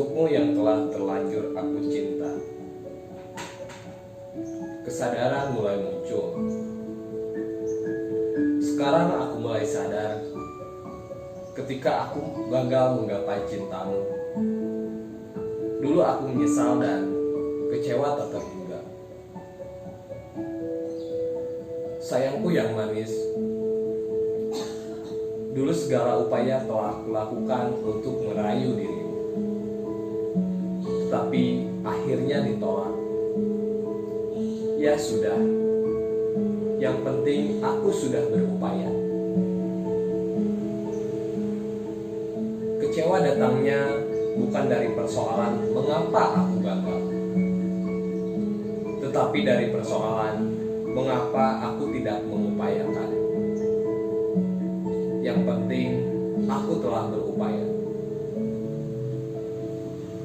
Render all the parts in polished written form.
untukmu yang telah terlanjur aku cinta. Kesadaran mulai muncul. Sekarang aku mulai sadar ketika aku gagal menggapai cintamu. Dulu aku menyesal dan kecewa tak terhingga. Sayangku yang manis, dulu segala upaya telah aku lakukan untuk merayu dirimu, tetapi akhirnya ditolak. Ya sudah, yang penting aku sudah berupaya. Kecewa datangnya bukan dari persoalan mengapa aku gagal, tetapi dari persoalan mengapa aku tidak mengupayakan. Yang penting aku telah berupaya.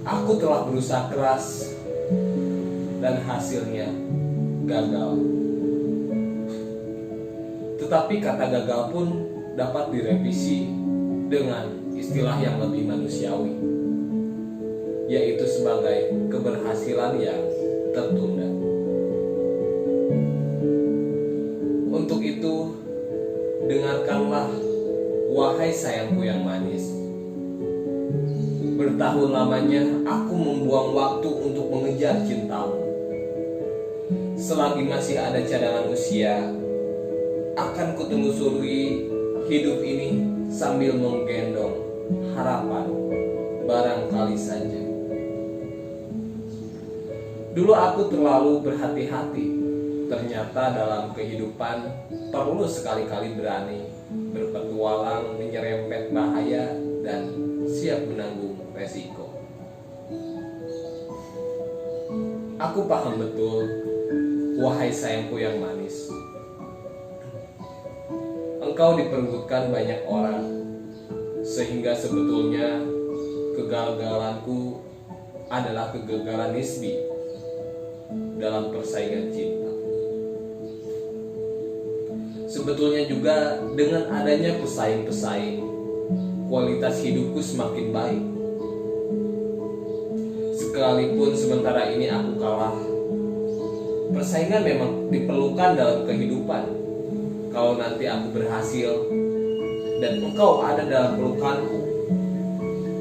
Aku telah berusaha keras dan hasilnya gagal. Tetapi kata gagal pun dapat direvisi dengan istilah yang lebih manusiawi, yaitu sebagai keberhasilan yang tertunda. Untuk itu, dengarkanlah, wahai sayangku yang manis. Bertahun lamanya aku membuang waktu untuk mengejar cintamu. Selagi masih ada cadangan usia, akan kutelusuri hidup ini sambil menggendong harapan barangkali saja. Dulu aku terlalu berhati-hati. Ternyata dalam kehidupan perlu sekali-kali berani berpetualang, menyerempet bahaya, dan siap menanggung resiko. Aku paham betul, wahai sayangku yang manis. Engkau diperebutkan banyak orang, sehingga sebetulnya kegagalanku adalah kegagalan nisbi dalam persaingan cinta. Sebetulnya juga dengan adanya pesaing-pesaing, kualitas hidupku semakin baik. Sekalipun sementara ini aku kalah, persaingan memang diperlukan dalam kehidupan. Kalau nanti aku berhasil dan engkau ada dalam pelukanku,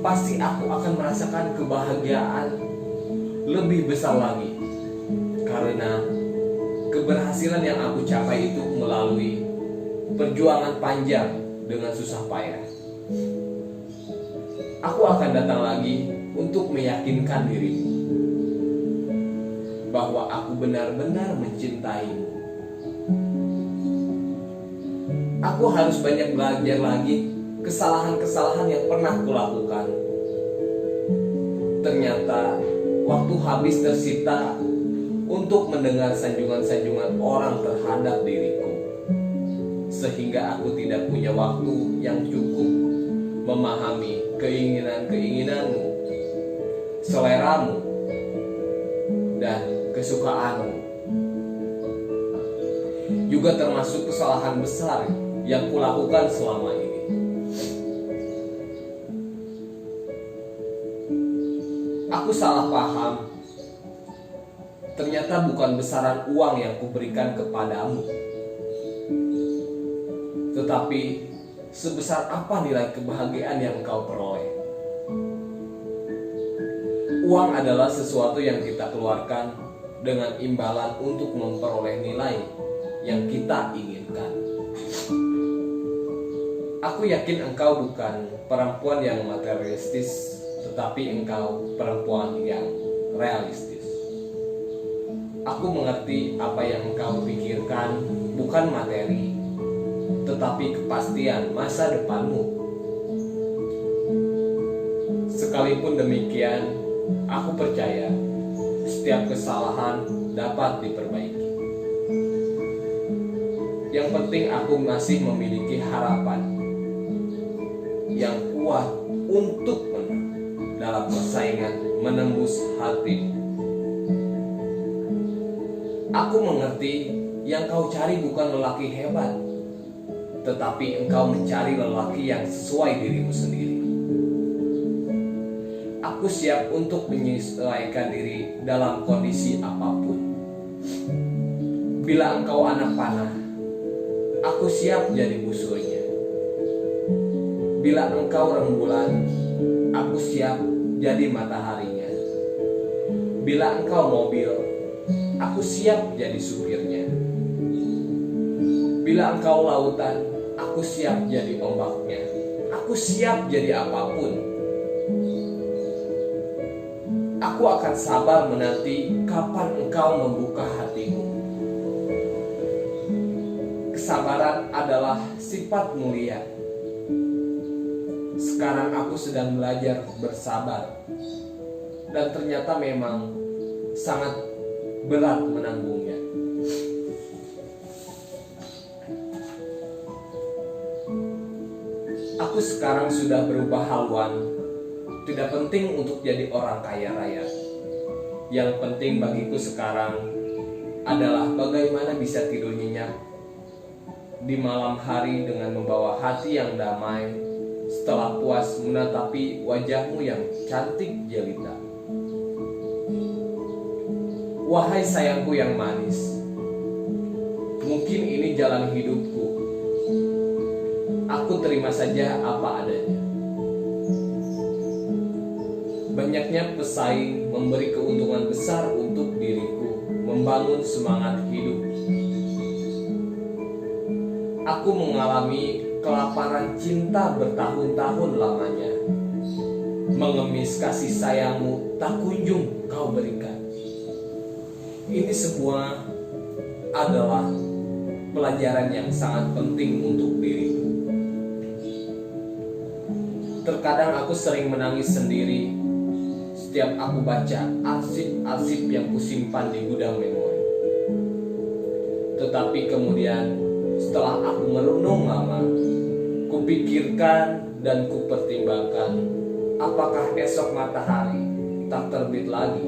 pasti aku akan merasakan kebahagiaan lebih besar lagi. Karena keberhasilan yang aku capai itu melalui perjuangan panjang dengan susah payah. Aku akan datang lagi untuk meyakinkan dirimu bahwa aku benar-benar mencintaimu. Aku harus banyak belajar lagi kesalahan-kesalahan yang pernah kulakukan. Ternyata waktu habis tersita untuk mendengar sanjungan-sanjungan orang terhadap diriku, sehingga aku tidak punya waktu yang cukup memahami keinginan-keinginanmu, seleramu, dan kesukaanmu. Juga termasuk kesalahan besar yang kulakukan selama ini. Aku salah paham. Ternyata bukan besaran uang yang kuberikan kepadamu, tetapi sebesar apa nilai kebahagiaan yang engkau peroleh. Uang adalah sesuatu yang kita keluarkan dengan imbalan untuk memperoleh nilai yang kita inginkan. Aku yakin engkau bukan perempuan yang materialistis, tetapi engkau perempuan yang realistis. Aku mengerti apa yang engkau pikirkan bukan materi, tetapi kepastian masa depanmu. Sekalipun demikian, aku percaya setiap kesalahan dapat diperbaiki. Yang penting aku masih memiliki harapan yang kuat untuk menang dalam persaingan menembus hatimu. Aku mengerti yang kau cari bukan lelaki hebat, tetapi engkau mencari lelaki yang sesuai dirimu sendiri. Aku siap untuk menyesuaikan diri dalam kondisi apapun. Bila engkau anak panah, aku siap jadi musuhnya. Bila engkau rembulan, aku siap jadi mataharinya. Bila engkau mobil, aku siap jadi supirnya. Bila engkau lautan, aku siap jadi ombaknya. Aku siap jadi apapun. Aku akan sabar menanti kapan engkau membuka hatimu. Kesabaran adalah sifat mulia. Sekarang aku sedang belajar bersabar. Dan ternyata memang sangat berat menanggungnya. Aku sekarang sudah berubah haluan. Tidak penting untuk jadi orang kaya raya. Yang penting bagiku sekarang adalah bagaimana bisa tidur nyenyak di malam hari dengan membawa hati yang damai setelah puas menatapi wajahmu yang cantik jelita. Wahai sayangku yang manis, mungkin ini jalan hidupku. Aku terima saja apa adanya. Banyaknya pesaing memberi keuntungan besar untuk diriku membangun semangat hidup. Aku mengalami kelaparan cinta bertahun-tahun lamanya. Mengemis kasih sayangmu tak kunjung kau berikan. Ini semua adalah pelajaran yang sangat penting untuk diriku. Terkadang aku sering menangis sendiri setiap aku baca arsip-arsip yang kusimpan di gudang memori. Tetapi kemudian setelah aku merenung lama, kupikirkan dan kupertimbangkan, apakah esok matahari tak terbit lagi?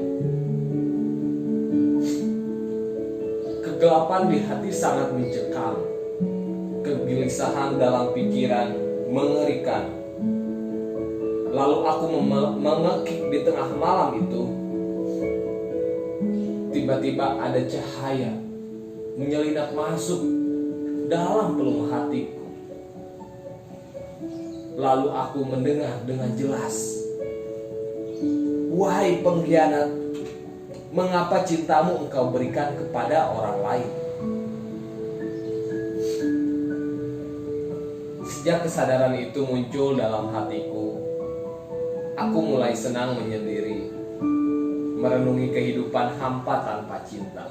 Kegelapan di hati sangat mencekam. Kegelisahan dalam pikiran mengerikan. Lalu aku mengekik di tengah malam itu. Tiba-tiba ada cahaya menyelinap masuk dalam pelung hatiku. Lalu aku mendengar dengan jelas, wahai pengkhianat, mengapa cintamu engkau berikan kepada orang lain? Sejak kesadaran itu muncul dalam hatiku, aku mulai senang menyendiri, merenungi kehidupan hampa tanpa cinta.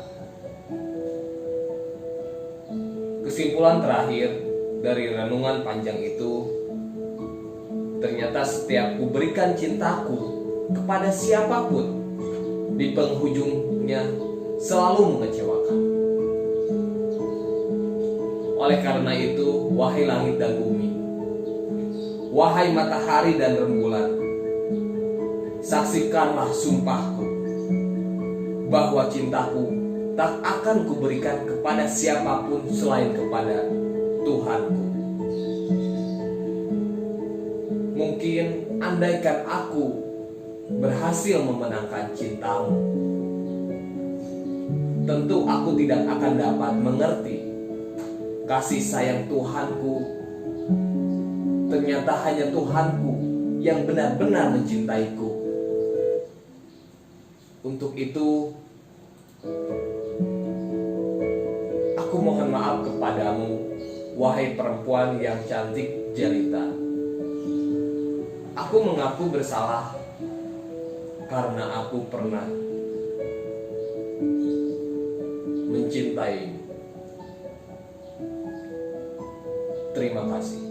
Kesimpulan terakhir dari renungan panjang itu, ternyata setiap ku berikan cintaku kepada siapapun, di penghujungnya selalu mengecewakan. Oleh karena itu, wahai langit dan bumi, wahai matahari dan rembulan, saksikanlah sumpahku bahwa cintaku tak akan kuberikan kepada siapapun selain kepada Tuhanku. Mungkin andaikan aku berhasil memenangkan cintamu, tentu aku tidak akan dapat mengerti kasih sayang Tuhanku. Ternyata hanya Tuhanku yang benar-benar mencintaiku. Untuk itu, aku mohon maaf kepadamu, wahai perempuan yang cantik jelita. Aku mengaku bersalah karena aku pernah mencintaimu. Terima kasih.